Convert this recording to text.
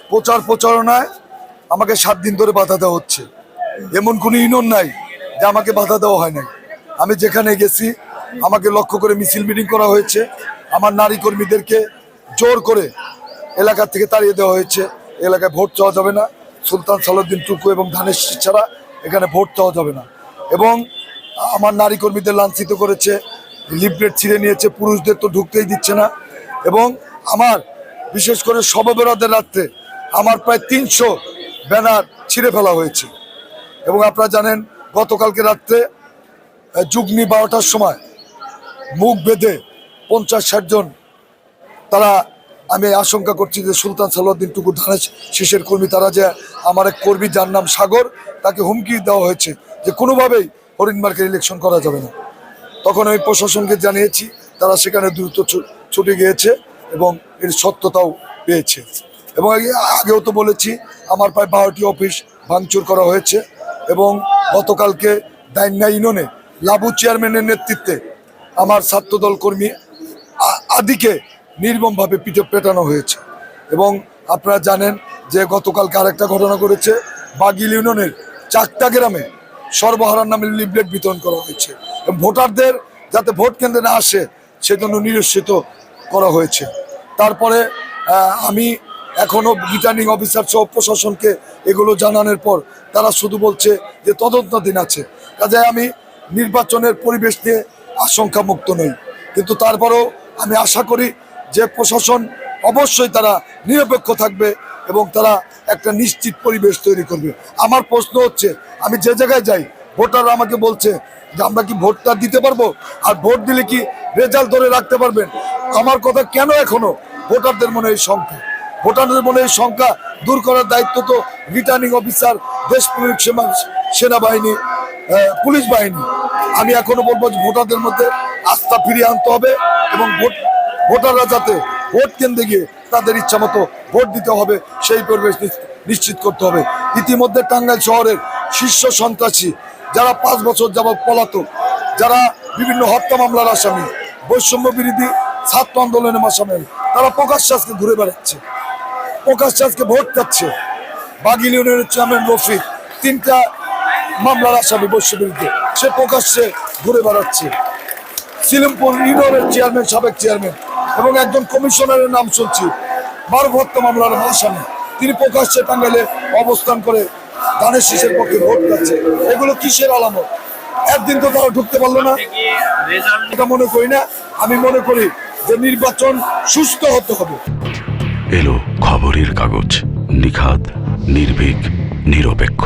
প্রচার প্রচারণায় আমাকে 7 দিন ধরে বাধা দেওয়া হচ্ছে। এমন কোনো ইউনিয়ন নাই যে আমাকে বাধা দেওয়া হয় নাই। আমি যেখানে গেছি আমাকে লক্ষ্য করে মিছিল মিটিং করা হয়েছে। আমার নারী কর্মীদেরকে জোর করে এলাকা থেকে তাড়িয়ে দেওয়া হয়েছে। এলাকায় ভোট চাওয়া যাবে না, সুলতান সালাউদ্দিন টুকু এবং ধানের শীষ ছাড়া এখানে ভোট চাওয়া যাবে না। এবং আমার নারী কর্মীদের লাঞ্ছিত করেছে, লিফলেট ছিঁড়ে নিয়েছে, পুরুষদের তো ঢুকতেই দিচ্ছে না। এবং আমার বিশেষ করে শবে বরাতের রাত্রে আমার প্রায় 300 ব্যানার ছিঁড়ে ফেলা হয়েছে। এবং আপনারা জানেন গতকালকে রাত্রে যুগ্নি 12টার সময় মুখ বেঁধে 50-60 জন, তারা, আমি আশঙ্কা করছি যে সুলতান সালাউদ্দিন টুকু ধানের শীষের কর্মী, তারা যে আমার এক কর্মী যার নাম সাগর, তাকে হুমকি দেওয়া হয়েছে যে কোনোভাবেই হরিণমার্কের ইলেকশন করা যাবে না। তখন আমি প্রশাসনকে জানিয়েছি, তারা সেখানে দ্রুত ছুটে গিয়েছে এবং এর সত্যতাও পেয়েছে। এবং আগেও তো বলেছি আমার প্রায় 12টি অফিস ভাঙচুর করা হয়েছে। এবং গতকালকে দাইন্যা ইউনিয়নে লাবু চেয়ারম্যানের নেতৃত্বে আমার ছাত্রদল কর্মী আদিকে নির্মমভাবে পিঠে পেটানো হয়েছে। এবং আপনারা জানেন যে গতকালকে আরেকটা ঘটনা করেছে, বাগিল ইউনিয়নের 4টা গ্রামে সর্বহারার নামে লিফলেট বিতরণ করা হয়েছে। ভোটারদের যাতে ভোট কেন্দ্রে না আসে সেজন্য নিরস্ত্রিত করা হয়েছে। তারপরে আমি এখনও রিটার্নিং অফিসার সহ প্রশাসনকে এগুলো জানানোর পর তারা শুধু বলছে যে তদন্তাধীন আছে। কাজে আমি নির্বাচনের পরিবেশ নিয়ে আশঙ্কা মুক্ত নই, কিন্তু তারপরেও আমি আশা করি যে প্রশাসন অবশ্যই তারা নিরপেক্ষ থাকবে এবং তারা একটা নিশ্চিত পরিবেশ তৈরি করবে। আমার প্রশ্ন হচ্ছে, আমি যে জায়গায় যাই ভোটাররা আমাকে বলছে যে আমরা কি ভোটটা দিতে পারবো, আর ভোট দিলে কি রেজাল্ট ধরে রাখতে পারবেন? আমার কথা কেন এখনো ভোটারদের মনে এই সংখ্যা, ভোটারদের মনে এই সংখ্যা দূর করার দায়িত্ব তো রিটার্নিং অফিসার, দেশপ্রেমিক সেনাবাহিনী, পুলিশ বাহিনী। আমি এখনো বলবো যে ভোটারদের মধ্যে আস্থা ফিরিয়ে আনতে হবে এবং ভোটাররা যাতে ভোট কেন্দ্রে গিয়ে তাদের ইচ্ছা মতো ভোট দিতে হবে সেই পরিবেশ নিশ্চিত করতে হবে। ইতিমধ্যে টাঙ্গাইল শহরের শীর্ষ সন্ত্রাসী যারা 5 বছর যাবৎ পলাতক, যারা বিভিন্ন হত্যা মামলার আসামি, বৈষম্য বিরোধী ছাত্র আন্দোলনের আসামি, তারা প্রকাশ্যে আজকে ঘুরে বেড়াচ্ছে, প্রকাশ্যে আজকে ভোট চাচ্ছে। বাগিল ইউনিয়নের চেয়ারম্যান রফিক 3টা মামলার আসামি বৈষম্য বিরুদ্ধে, সে প্রকাশ্যে ঘুরে বেড়াচ্ছে। সিলিমপুর ইউনিয়নের চেয়ারম্যান, সাবেক চেয়ারম্যান এবং একজন কমিশনারের নাম শুনছি 12 হত্যা মামলার আসামি, তিনি প্রকাশ্যে টাঙ্গাইলে অবস্থান করে ধানের শীষের পক্ষে ভোট দিচ্ছে। এগুলো কিসের আলামত? একদিন তো তারা ঢুকতে পারলো না, এটা মনে করি না। আমি মনে করি যে নির্বাচন সুস্থ হতে হবে। এলো খবরের কাগজ, নিখাদ, নির্ভীক, নিরপেক্ষ।